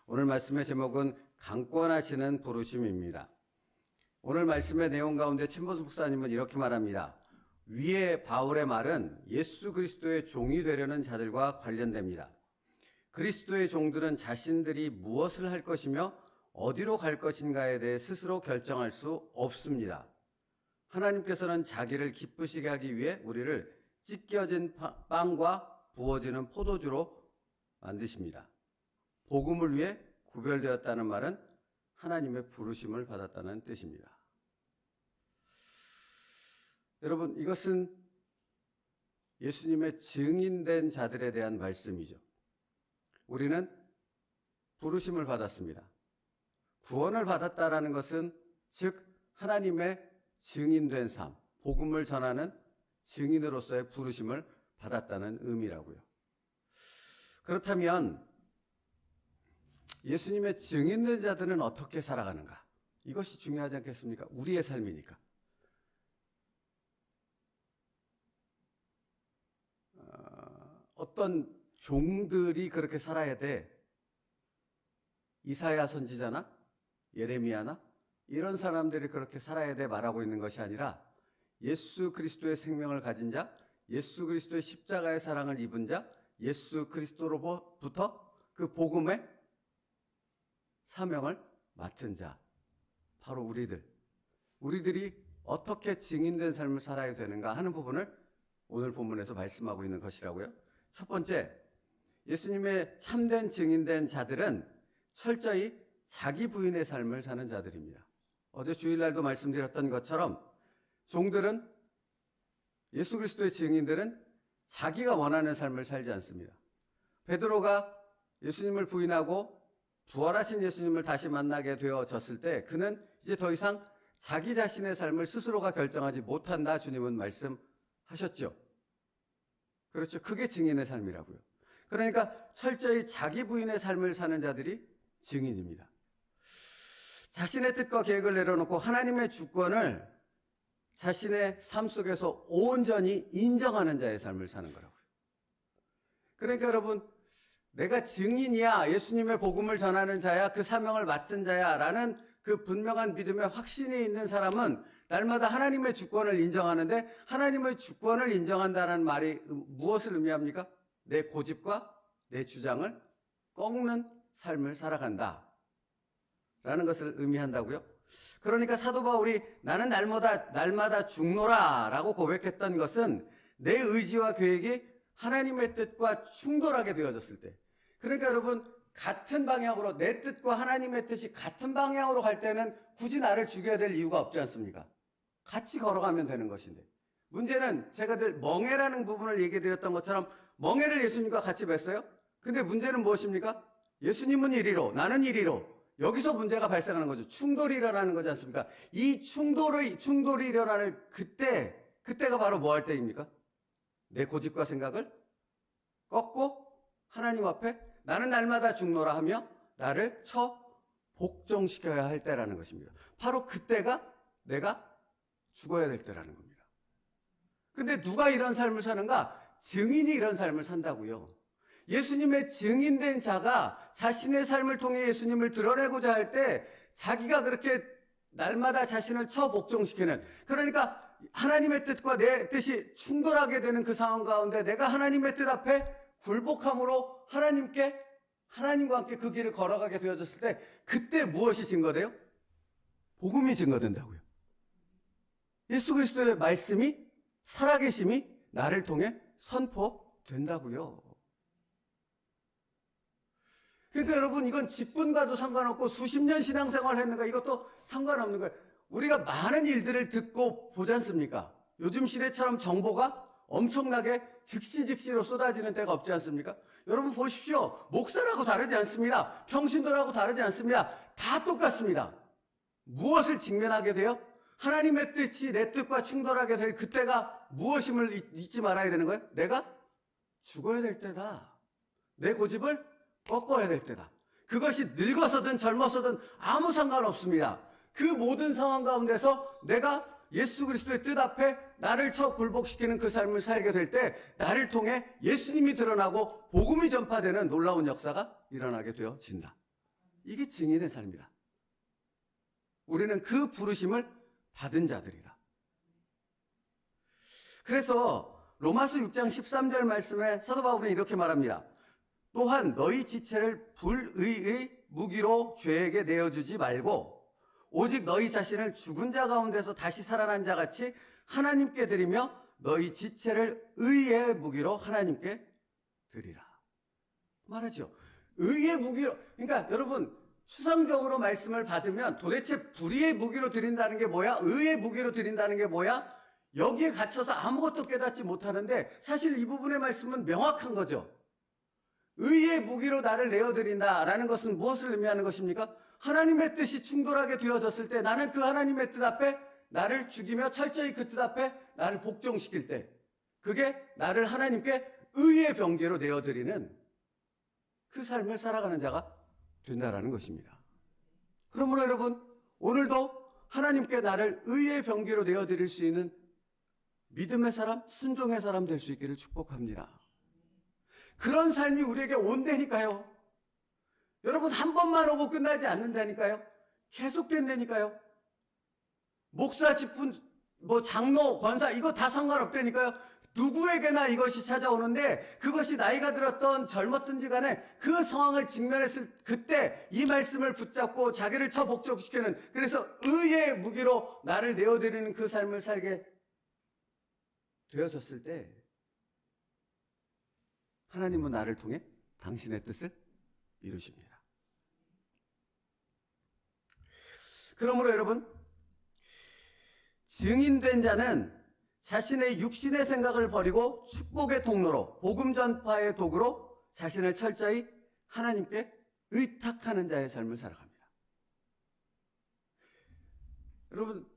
오늘 말씀의 제목은 강권하시는 부르심입니다. 오늘 말씀의 내용 가운데 친보수 목사님은 이렇게 말합니다. 위에 바울의 말은 예수 그리스도의 종이 되려는 자들과 관련됩니다. 그리스도의 종들은 자신들이 무엇을 할 것이며 어디로 갈 것인가에 대해 스스로 결정할 수 없습니다. 하나님께서는 자기를 기쁘시게 하기 위해 우리를 찢겨진 빵과 부어지는 포도주로 만드십니다. 복음을 위해 구별되었다는 말은 하나님의 부르심을 받았다는 뜻입니다. 여러분, 이것은 예수님의 증인된 자들에 대한 말씀이죠. 우리는 부르심을 받았습니다. 구원을 받았다라는 것은 즉 하나님의 증인된 삶, 복음을 전하는 증인으로서의 부르심을 받았다는 의미라고요. 그렇다면 예수님의 증인된 자들은 어떻게 살아가는가? 이것이 중요하지 않겠습니까? 우리의 삶이니까. 어떤 종들이 그렇게 살아야 돼. 이사야 선지자나 예레미야나 이런 사람들이 그렇게 살아야 돼 말하고 있는 것이 아니라 예수 그리스도의 생명을 가진 자, 예수 그리스도의 십자가의 사랑을 입은 자, 예수 그리스도로부터 그 복음의 사명을 맡은 자, 바로 우리들이 어떻게 증인된 삶을 살아야 되는가 하는 부분을 오늘 본문에서 말씀하고 있는 것이라고요. 첫 번째, 예수님의 참된 증인된 자들은 철저히 자기 부인의 삶을 사는 자들입니다. 어제 주일날도 말씀드렸던 것처럼 종들은, 예수 그리스도의 증인들은 자기가 원하는 삶을 살지 않습니다. 베드로가 예수님을 부인하고 부활하신 예수님을 다시 만나게 되어졌을 때 그는 이제 더 이상 자기 자신의 삶을 스스로가 결정하지 못한다, 주님은 말씀하셨죠. 그렇죠. 그게 증인의 삶이라고요. 그러니까 철저히 자기 부인의 삶을 사는 자들이 증인입니다. 자신의 뜻과 계획을 내려놓고 하나님의 주권을 자신의 삶 속에서 온전히 인정하는 자의 삶을 사는 거라고요. 그러니까 여러분, 내가 증인이야, 예수님의 복음을 전하는 자야, 그 사명을 맡은 자야 라는 그 분명한 믿음의 확신이 있는 사람은 날마다 하나님의 주권을 인정하는데, 하나님의 주권을 인정한다는 말이 무엇을 의미합니까? 내 고집과 내 주장을 꺾는 삶을 살아간다 라는 것을 의미한다고요. 그러니까 사도 바울이 나는 날마다 죽노라 라고 고백했던 것은 내 의지와 계획이 하나님의 뜻과 충돌하게 되어졌을 때, 그러니까 여러분, 같은 방향으로, 내 뜻과 하나님의 뜻이 같은 방향으로 갈 때는 굳이 나를 죽여야 될 이유가 없지 않습니까? 같이 걸어가면 되는 것인데, 문제는 제가 늘 멍해라는 부분을 얘기해 드렸던 것처럼 멍해를 예수님과 같이 뵀어요. 근데 문제는 무엇입니까? 예수님은 이리로, 나는 이리로. 여기서 문제가 발생하는 거죠. 충돌이 일어나는 거지 않습니까? 이 충돌이 일어나는 그때가 바로 뭐 할 때입니까? 내 고집과 생각을 꺾고 하나님 앞에 나는 날마다 죽노라 하며 나를 복종시켜야 할 때라는 것입니다. 바로 그때가 내가 죽어야 될 때라는 겁니다. 근데 누가 이런 삶을 사는가? 증인이 이런 삶을 산다고요. 예수님의 증인된 자가 자신의 삶을 통해 예수님을 드러내고자 할 때 자기가 그렇게 날마다 자신을 복종시키는, 그러니까 하나님의 뜻과 내 뜻이 충돌하게 되는 그 상황 가운데 내가 하나님의 뜻 앞에 굴복함으로 하나님과 함께 그 길을 걸어가게 되어졌을 때 그때 무엇이 증거돼요? 복음이 증거된다고요. 예수 그리스도의 말씀이, 살아계심이 나를 통해 선포된다고요. 그러니까 여러분, 이건 직분과도 상관없고 수십 년 신앙생활을 했는가 이것도 상관없는 거예요. 우리가 많은 일들을 듣고 보지 않습니까? 요즘 시대처럼 정보가 엄청나게 즉시로 쏟아지는 때가 없지 않습니까? 여러분 보십시오. 목사라고 다르지 않습니다. 평신도라고 다르지 않습니다. 다 똑같습니다. 무엇을 직면하게 돼요? 하나님의 뜻이 내 뜻과 충돌하게 될 그때가 무엇임을 잊지 말아야 되는 거예요? 내가 죽어야 될 때다. 내 고집을 꺾어야 될 때다. 그것이 늙어서든 젊어서든 아무 상관없습니다. 그 모든 상황 가운데서 내가 예수 그리스도의 뜻 앞에 나를 굴복시키는 그 삶을 살게 될 때 나를 통해 예수님이 드러나고 복음이 전파되는 놀라운 역사가 일어나게 되어진다. 이게 증인의 삶이다. 우리는 그 부르심을 받은 자들이다. 그래서 로마서 6장 13절 말씀에 사도 바울은 이렇게 말합니다. 또한 너희 지체를 불의의 무기로 죄에게 내어주지 말고 오직 너희 자신을 죽은 자 가운데서 다시 살아난 자같이 하나님께 드리며 너희 지체를 의의 무기로 하나님께 드리라. 말하죠. 의의 무기로. 그러니까 여러분 추상적으로 말씀을 받으면 도대체 불의의 무기로 드린다는 게 뭐야? 의의 무기로 드린다는 게 뭐야? 여기에 갇혀서 아무것도 깨닫지 못하는데 사실 이 부분의 말씀은 명확한 거죠. 의의 무기로 나를 내어드린다라는 것은 무엇을 의미하는 것입니까? 하나님의 뜻이 충돌하게 되어졌을 때 나는 그 하나님의 뜻 앞에 나를 죽이며 철저히 그 뜻 앞에 나를 복종시킬 때 그게 나를 하나님께 의의 병기로 내어드리는 그 삶을 살아가는 자가 된다라는 것입니다. 그러므로 여러분 오늘도 하나님께 나를 의의 병기로 내어드릴 수 있는 믿음의 사람, 순종의 사람 될 수 있기를 축복합니다. 그런 삶이 우리에게 온다니까요. 여러분 한 번만 오고 끝나지 않는다니까요. 계속된다니까요. 목사, 집훈, 장로, 권사 이거 다 상관없다니까요. 누구에게나 이것이 찾아오는데 그것이 나이가 들었던 젊었든지 간에 그 상황을 직면했을 그때 이 말씀을 붙잡고 자기를 처복종시키는 그래서 의의 무기로 나를 내어드리는 그 삶을 살게 되어졌을 때 하나님은 나를 통해 당신의 뜻을 이루십니다. 그러므로 여러분 증인된 자는 자신의 육신의 생각을 버리고 축복의 통로로 복음 전파의 도구로 자신을 철저히 하나님께 의탁하는 자의 삶을 살아갑니다. 여러분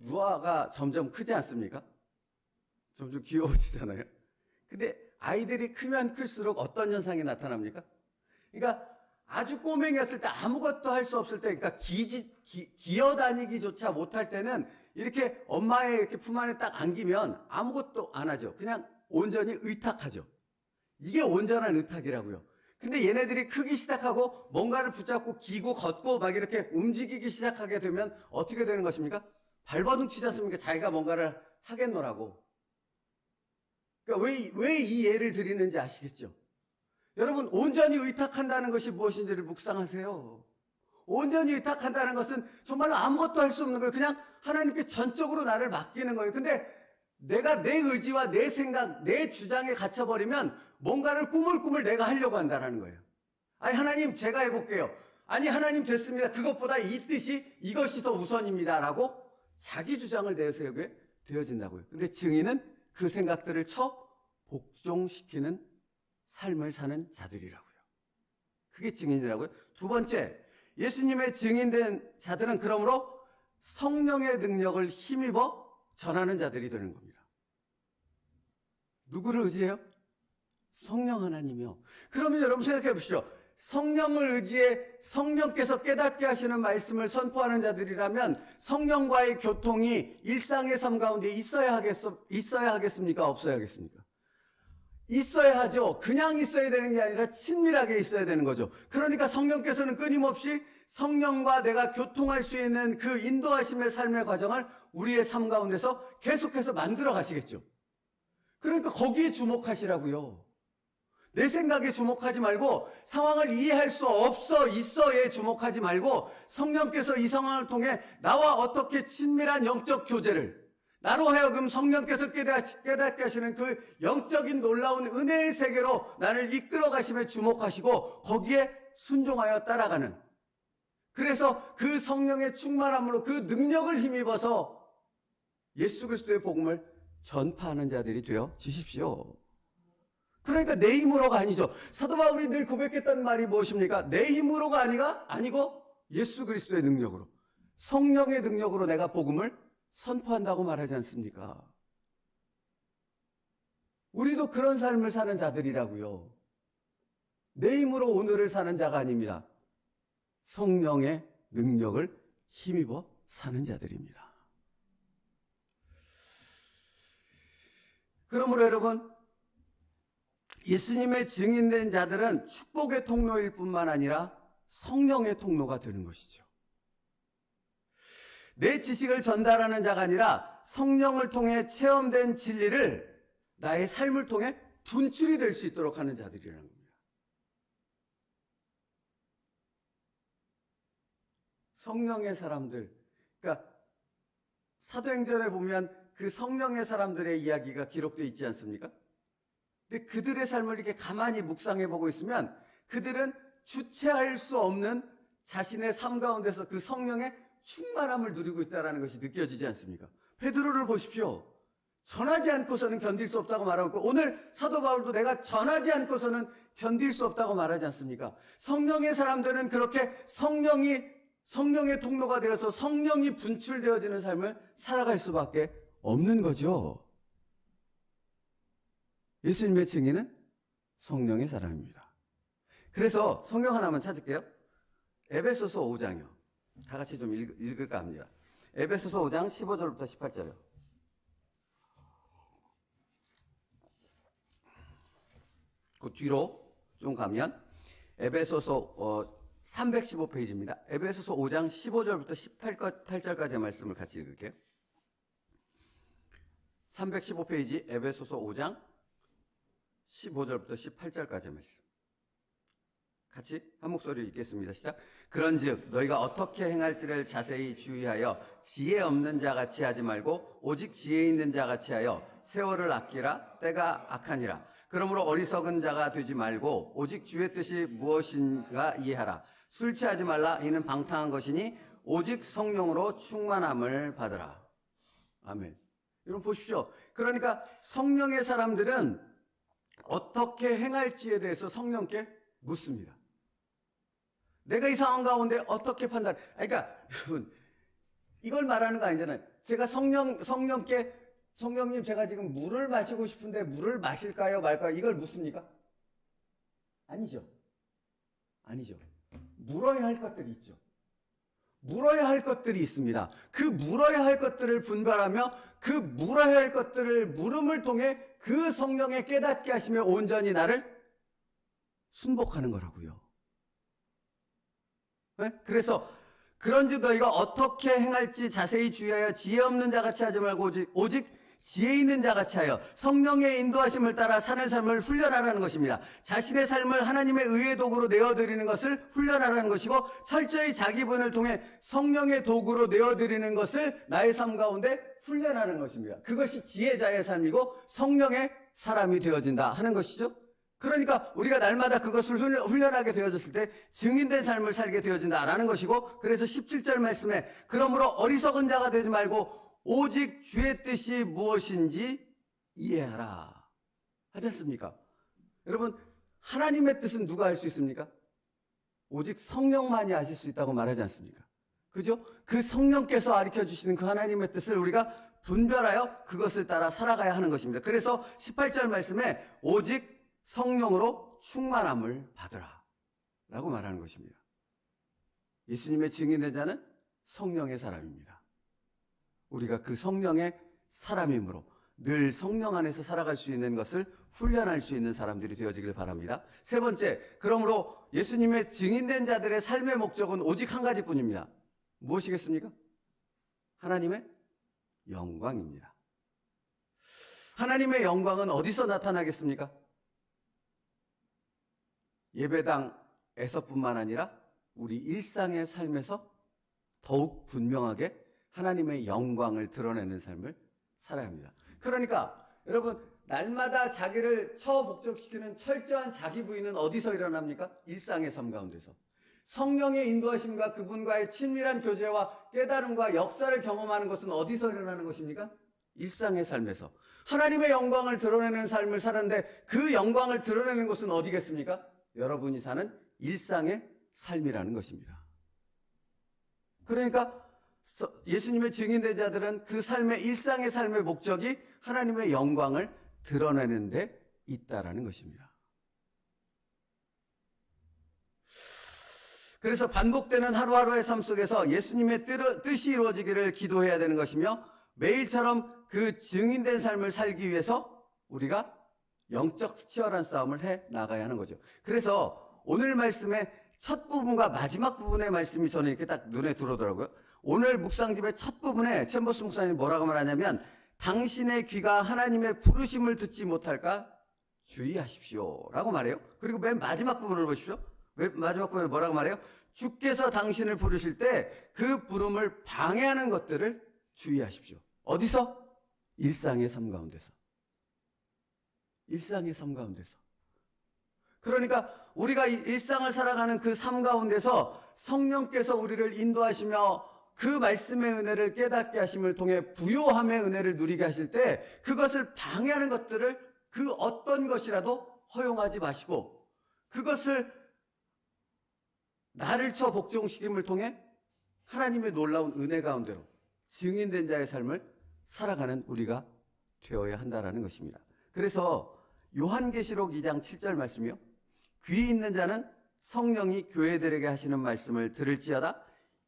누아가 점점 크지 않습니까? 점점 귀여워지잖아요. 근데 아이들이 크면 클수록 어떤 현상이 나타납니까? 그러니까 아주 꼬맹이였을 때 아무것도 할 수 없을 때 그러니까 기어다니기조차 못할 때는 이렇게 엄마의 이렇게 품 안에 딱 안기면 아무것도 안 하죠. 그냥 온전히 의탁하죠. 이게 온전한 의탁이라고요. 근데 얘네들이 크기 시작하고 뭔가를 붙잡고 기고 걷고 막 이렇게 움직이기 시작하게 되면 어떻게 되는 것입니까? 발버둥 치지 않습니까? 자기가 뭔가를 하겠노라고. 그러니까 왜 이 예를 드리는지 아시겠죠? 여러분 온전히 의탁한다는 것이 무엇인지를 묵상하세요. 온전히 의탁한다는 것은 정말로 아무것도 할 수 없는 거예요. 그냥 하나님께 전적으로 나를 맡기는 거예요. 근데 내가 내 의지와 내 생각, 내 주장에 갇혀버리면 뭔가를 꾸물꾸물 내가 하려고 한다는 거예요. 아니 하나님 제가 해볼게요. 아니 하나님 됐습니다. 그것보다 이 뜻이 이것이 더 우선입니다. 라고 자기 주장을 내세우게 되어진다고요. 근데 증인은 그 생각들을 복종시키는 삶을 사는 자들이라고요. 그게 증인이라고요. 두 번째, 예수님의 증인된 자들은 그러므로 성령의 능력을 힘입어 전하는 자들이 되는 겁니다. 누구를 의지해요? 성령 하나님이요. 그러면 여러분 생각해 보시죠. 성령을 의지해 성령께서 깨닫게 하시는 말씀을 선포하는 자들이라면 성령과의 교통이 일상의 삶 가운데 있어야 하겠습니까? 없어야 하겠습니까? 있어야 하죠. 그냥 있어야 되는 게 아니라 친밀하게 있어야 되는 거죠. 그러니까 성령께서는 끊임없이 성령과 내가 교통할 수 있는 그 인도하심의 삶의 과정을 우리의 삶 가운데서 계속해서 만들어 가시겠죠. 그러니까 거기에 주목하시라고요. 내 생각에 주목하지 말고 상황을 이해할 수 있어에 주목하지 말고 성령께서 이 상황을 통해 나와 어떻게 친밀한 영적 교제를 나로 하여금 성령께서 깨닫게 하시는 그 영적인 놀라운 은혜의 세계로 나를 이끌어 가심에 주목하시고 거기에 순종하여 따라가는 그래서 그 성령의 충만함으로 그 능력을 힘입어서 예수 그리스도의 복음을 전파하는 자들이 되어 지십시오. 그러니까 내 힘으로가 아니죠. 사도 바울이 늘 고백했던 말이 무엇입니까? 내 힘으로가 아니고 예수 그리스도의 능력으로 성령의 능력으로 내가 복음을 선포한다고 말하지 않습니까? 우리도 그런 삶을 사는 자들이라고요. 내 힘으로 오늘을 사는 자가 아닙니다. 성령의 능력을 힘입어 사는 자들입니다. 그러므로 여러분 예수님의 증인된 자들은 축복의 통로일 뿐만 아니라 성령의 통로가 되는 것이죠. 내 지식을 전달하는 자가 아니라 성령을 통해 체험된 진리를 나의 삶을 통해 분출이 될 수 있도록 하는 자들이라는 겁니다. 성령의 사람들, 그러니까 사도행전에 보면 그 성령의 사람들의 이야기가 기록되어 있지 않습니까? 근데 그들의 삶을 이렇게 가만히 묵상해 보고 있으면 그들은 주체할 수 없는 자신의 삶 가운데서 그 성령의 충만함을 누리고 있다는 것이 느껴지지 않습니까? 베드로를 보십시오. 전하지 않고서는 견딜 수 없다고 말하고, 오늘 사도 바울도 내가 전하지 않고서는 견딜 수 없다고 말하지 않습니까? 성령의 사람들은 그렇게 성령의 통로가 되어서 성령이 분출되어지는 삶을 살아갈 수밖에 없는 거죠. 예수님의 증인은 성령의 사람입니다. 그래서 성경 하나만 찾을게요. 에베소서 5장이요. 다 같이 좀 읽을까 합니다. 에베소서 5장 15절부터 18절이요. 그 뒤로 좀 가면 에베소서 315페이지입니다. 에베소서 5장 15절부터 18절까지의 말씀을 같이 읽을게요. 315페이지 에베소서 5장 15절부터 18절까지의 말씀. 같이 한 목소리로 읽겠습니다. 시작. 그런즉 너희가 어떻게 행할지를 자세히 주의하여 지혜 없는 자같이 하지 말고 오직 지혜 있는 자같이 하여 세월을 아끼라. 때가 악하니라. 그러므로 어리석은 자가 되지 말고 오직 주의 뜻이 무엇인가 이해하라. 술 취하지 말라. 이는 방탕한 것이니 오직 성령으로 충만함을 받으라. 아멘. 여러분 보십시오. 그러니까 성령의 사람들은 어떻게 행할지에 대해서 성령께 묻습니다. 내가 이 상황 가운데 어떻게 그러니까 여러분 이걸 말하는 거 아니잖아요. 제가 성령께 성령님 제가 지금 물을 마시고 싶은데 물을 마실까요 말까요? 이걸 묻습니까? 아니죠. 물어야 할 것들이 있죠. 물어야 할 것들이 있습니다. 그 물어야 할 것들을 분별하며 그 물어야 할 것들을 물음을 통해 그 성령의 깨닫게 하시며 온전히 나를 순복하는 거라고요. 네? 그래서 그런즉 너희가 어떻게 행할지 자세히 주의하여 지혜 없는 자같이 하지 말고 오직 지혜 있는 자같이 하여 성령의 인도하심을 따라 사는 삶을 훈련하라는 것입니다. 자신의 삶을 하나님의 의의 도구로 내어드리는 것을 훈련하라는 것이고 철저히 자기 분을 통해 성령의 도구로 내어드리는 것을 나의 삶 가운데 훈련하는 것입니다. 그것이 지혜자의 삶이고 성령의 사람이 되어진다 하는 것이죠. 그러니까 우리가 날마다 그것을 훈련하게 되어졌을 때 증인된 삶을 살게 되어진다라는 것이고, 그래서 17절 말씀에 그러므로 어리석은 자가 되지 말고 오직 주의 뜻이 무엇인지 이해하라 하지 않습니까? 여러분 하나님의 뜻은 누가 알 수 있습니까? 오직 성령만이 아실 수 있다고 말하지 않습니까? 그죠? 그 성령께서 가르쳐 주시는 그 하나님의 뜻을 우리가 분별하여 그것을 따라 살아가야 하는 것입니다. 그래서 18절 말씀에 오직 성령으로 충만함을 받으라 라고 말하는 것입니다. 예수님의 증인된 자는 성령의 사람입니다. 우리가 그 성령의 사람이므로 늘 성령 안에서 살아갈 수 있는 것을 훈련할 수 있는 사람들이 되어지길 바랍니다. 세 번째, 그러므로 예수님의 증인된 자들의 삶의 목적은 오직 한 가지뿐입니다. 무엇이겠습니까? 하나님의 영광입니다. 하나님의 영광은 어디서 나타나겠습니까? 예배당에서뿐만 아니라 우리 일상의 삶에서 더욱 분명하게 하나님의 영광을 드러내는 삶을 살아야 합니다. 그러니까 여러분 날마다 자기를 처복적시키는 철저한 자기 부인은 어디서 일어납니까? 일상의 삶 가운데서. 성령의 인도하심과 그분과의 친밀한 교제와 깨달음과 역사를 경험하는 것은 어디서 일어나는 것입니까? 일상의 삶에서. 하나님의 영광을 드러내는 삶을 사는데 그 영광을 드러내는 곳은 어디겠습니까? 여러분이 사는 일상의 삶이라는 것입니다. 그러니까 예수님의 증인된 자들은 그 삶의 일상의 삶의 목적이 하나님의 영광을 드러내는 데 있다라는 것입니다. 그래서 반복되는 하루하루의 삶 속에서 예수님의 뜻이 이루어지기를 기도해야 되는 것이며 매일처럼 그 증인된 삶을 살기 위해서 우리가 영적 치열한 싸움을 해 나가야 하는 거죠. 그래서 오늘 말씀에 첫 부분과 마지막 부분의 말씀이 저는 이렇게 딱 눈에 들어오더라고요. 오늘 묵상집의 첫 부분에 챔버스 목사님이 뭐라고 말하냐면 당신의 귀가 하나님의 부르심을 듣지 못할까 주의하십시오 라고 말해요. 그리고 맨 마지막 부분을 보십시오. 마지막 부분에 뭐라고 말해요? 주께서 당신을 부르실 때 그 부름을 방해하는 것들을 주의하십시오. 어디서? 일상의 삶 가운데서. 일상의 삶 가운데서. 그러니까 우리가 일상을 살아가는 그 삶 가운데서 성령께서 우리를 인도하시며 그 말씀의 은혜를 깨닫게 하심을 통해 부요함의 은혜를 누리게 하실 때 그것을 방해하는 것들을 그 어떤 것이라도 허용하지 마시고 그것을 나를 쳐 복종시킴을 통해 하나님의 놀라운 은혜 가운데로 증인된 자의 삶을 살아가는 우리가 되어야 한다는 것입니다. 그래서 요한계시록 2장 7절 말씀이요. 귀 있는 자는 성령이 교회들에게 하시는 말씀을 들을지어다.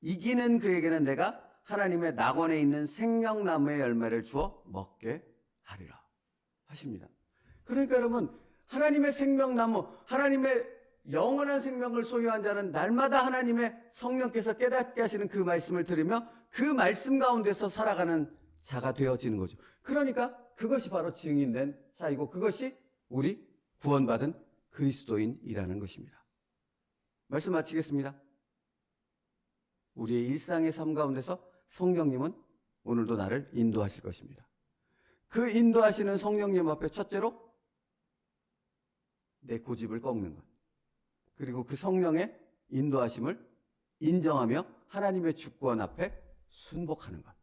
이기는 그에게는 내가 하나님의 낙원에 있는 생명나무의 열매를 주어 먹게 하리라 하십니다. 그러니까 여러분, 하나님의 생명나무, 하나님의 영원한 생명을 소유한 자는 날마다 하나님의 성령께서 깨닫게 하시는 그 말씀을 들으며 그 말씀 가운데서 살아가는 자가 되어지는 거죠. 그러니까 그것이 바로 증인된 자이고 그것이 우리 구원받은 그리스도인이라는 것입니다. 말씀 마치겠습니다. 우리의 일상의 삶 가운데서 성령님은 오늘도 나를 인도하실 것입니다. 그 인도하시는 성령님 앞에 첫째로 내 고집을 꺾는 것. 그리고 그 성령의 인도하심을 인정하며 하나님의 주권 앞에 순복하는 것.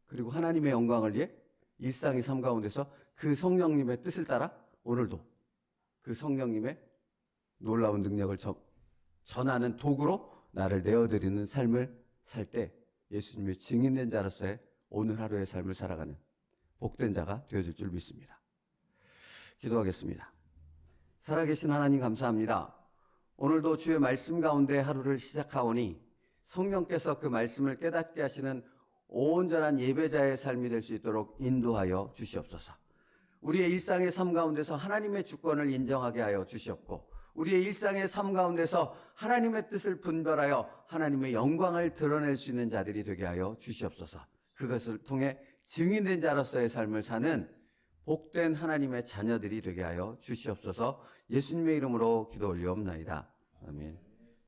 그리고 하나님의 영광을 위해 일상의 삶 가운데서 그 성령님의 뜻을 따라 오늘도 그 성령님의 놀라운 능력을 전하는 도구로 나를 내어드리는 삶을 살 때 예수님의 증인된 자로서의 오늘 하루의 삶을 살아가는 복된 자가 되어질 줄 믿습니다. 기도하겠습니다. 살아계신 하나님 감사합니다. 오늘도 주의 말씀 가운데 하루를 시작하오니 성령께서 그 말씀을 깨닫게 하시는 온전한 예배자의 삶이 될 수 있도록 인도하여 주시옵소서. 우리의 일상의 삶 가운데서 하나님의 주권을 인정하게 하여 주시옵고 우리의 일상의 삶 가운데서 하나님의 뜻을 분별하여 하나님의 영광을 드러낼 수 있는 자들이 되게 하여 주시옵소서. 그것을 통해 증인된 자로서의 삶을 사는 복된 하나님의 자녀들이 되게 하여 주시옵소서. 예수님의 이름으로 기도 올리옵나이다. 아멘.